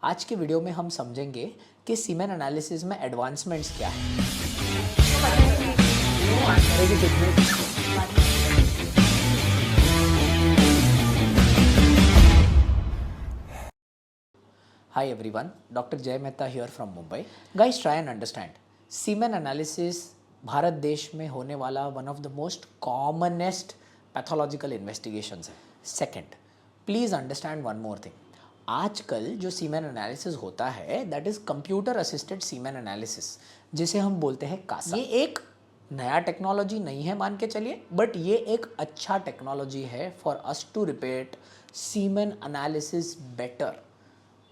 आज के वीडियो में हम समझेंगे कि सीमेन एनालिसिस में एडवांसमेंट्स क्या है। Hi everyone, Dr. Jay Mehta here from Mumbai. Guys, try and understand. Semen analysis Bharat देश में होने वाला one of the most commonest pathological investigations है। Second, please understand one more thing. आजकल जो सीमेन एनालिसिस होता है that is computer assisted semen analysis, जिसे हम बोलते हैं कासा। ये एक नया टेक्नोलॉजी नहीं है मान के चलिए, बट ये एक अच्छा टेक्नोलॉजी है for us to repeat semen analysis better,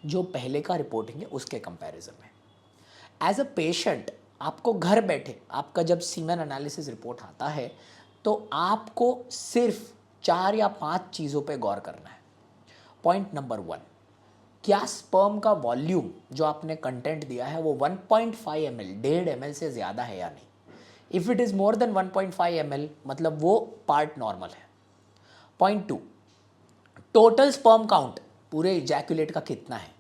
जो पहले का रिपोर्टिंग है उसके कंपैरिजन में। एज अ पेशेंट आपको घर बैठे आपका जब सीमेन एनालिसिस रिपोर्ट आता है तो आपको सिर्फ 4 या 5 चीज़ों पे गौर करना है। पॉइंट नंबर 1, क्या स्पर्म का वॉल्यूम जो आपने कंटेंट दिया है वो 1.5 ml 1.5 ml से ज़्यादा है या नहीं। If it is more than 1.5 ml मतलब वो पार्ट नॉर्मल है। पॉइंट 2, टोटल स्पर्म काउंट पूरे इजैकुलेट का कितना है।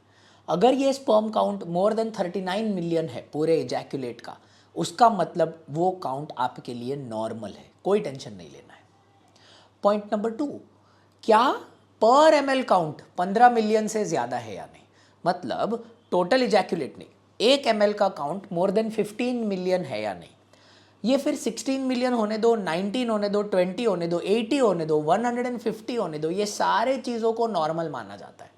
अगर ये sperm count more than 39 million है पूरे इजैकुलेट का, उसका मतलब वो काउंट आपके लिए नॉर्मल है, कोई टेंशन नहीं लेना है। पॉइंट नंबर 2, क्या पर ml काउंट 15 मिलियन से ज़्यादा है या नहीं। मतलब टोटल इजैकुलेट नहीं, 1 ml का काउंट मोर देन 15 मिलियन है या नहीं। ये फिर 16 मिलियन होने दो, 19 होने दो, 20 होने दो, 80 होने दो, 150 होने दो, ये सारे चीज़ों को नॉर्मल माना जाता है।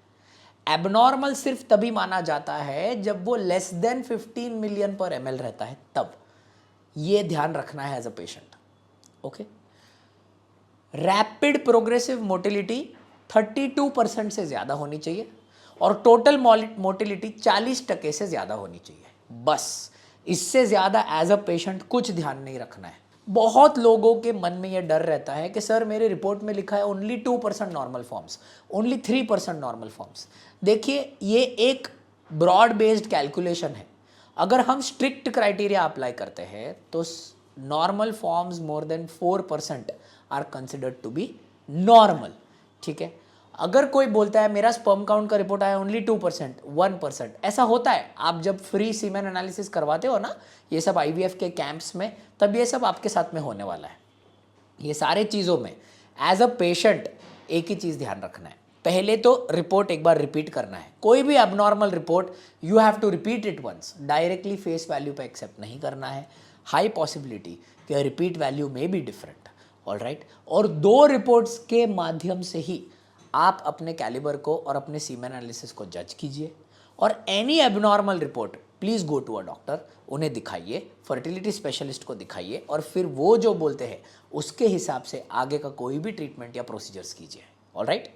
एबनॉर्मल सिर्फ तभी माना जाता है जब वो less than 15 million per ml रहता है, तब। ये ध्यान रखना है as a patient. Okay. Rapid progressive motility 32% से ज़्यादा होनी चाहिए और टोटल मोटिलिटी 40% से ज़्यादा होनी चाहिए। बस इससे ज़्यादा एज अ पेशेंट कुछ ध्यान नहीं रखना है। बहुत लोगों के मन में ये डर रहता है कि सर मेरे रिपोर्ट में लिखा है only 2% normal forms, only 3% normal forms. देखिए, ये एक ब्रॉड बेस्ड कैलकुलेशन है। अगर हम स्ट्रिक्ट क्राइटेरिया अप्लाई करते हैं तो normal forms more than 4% are considered to be normal. ठीक है। अगर कोई बोलता है मेरा स्पर्म काउंट का रिपोर्ट आया ओनली 2%, 1%, ऐसा होता है। आप जब फ्री सीमेन एनालिसिस करवाते हो ना, ये सब IVF के कैंप्स में, तब ये सब आपके साथ में होने वाला है। ये सारे चीज़ों में एज अ पेशेंट एक ही चीज़ ध्यान रखना है, पहले तो रिपोर्ट एक बार रिपीट करना है। कोई भी abnormal report you have to repeat it once, directly face value पे एक्सेप्ट नहीं करना है। हाई पॉसिबिलिटी कि रिपीट वैल्यू में बी डिफरेंट। ऑलराइट। और 2 रिपोर्ट्स के माध्यम से ही आप अपने कैलिबर को और अपने सीमेन एनालिसिस को जज कीजिए। और any abnormal report please go to a doctor, उन्हें दिखाइए, फर्टिलिटी स्पेशलिस्ट को दिखाइए और फिर वो जो बोलते हैं उसके हिसाब से आगे का कोई भी ट्रीटमेंट या प्रोसीजर्स कीजिए। ऑलराइट।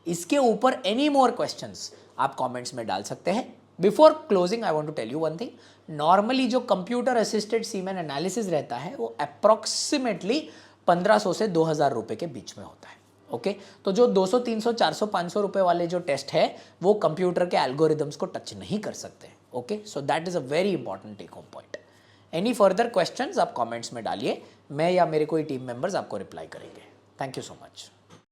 इसके ऊपर एनी मोर क्वेश्चंस आप कमेंट्स में डाल सकते हैं। Before closing I want to tell you one thing, normally जो कंप्यूटर असिस्टेड सीमेन एनालिसिस रहता है वो अप्रॉक्सीमेटली 1500 से 2000 रुपये के बीच में होता है। ओके। तो जो 200, 300, 400, 500 रुपये वाले जो टेस्ट है वो कंप्यूटर के एल्गोरिदम्स को टच नहीं कर सकते। Okay. So that is a very important take home point. Any further questions आप कमेंट्स में डालिए, मैं या मेरे कोई टीम मेंबर्स आपको रिप्लाई करेंगे। Thank you so much.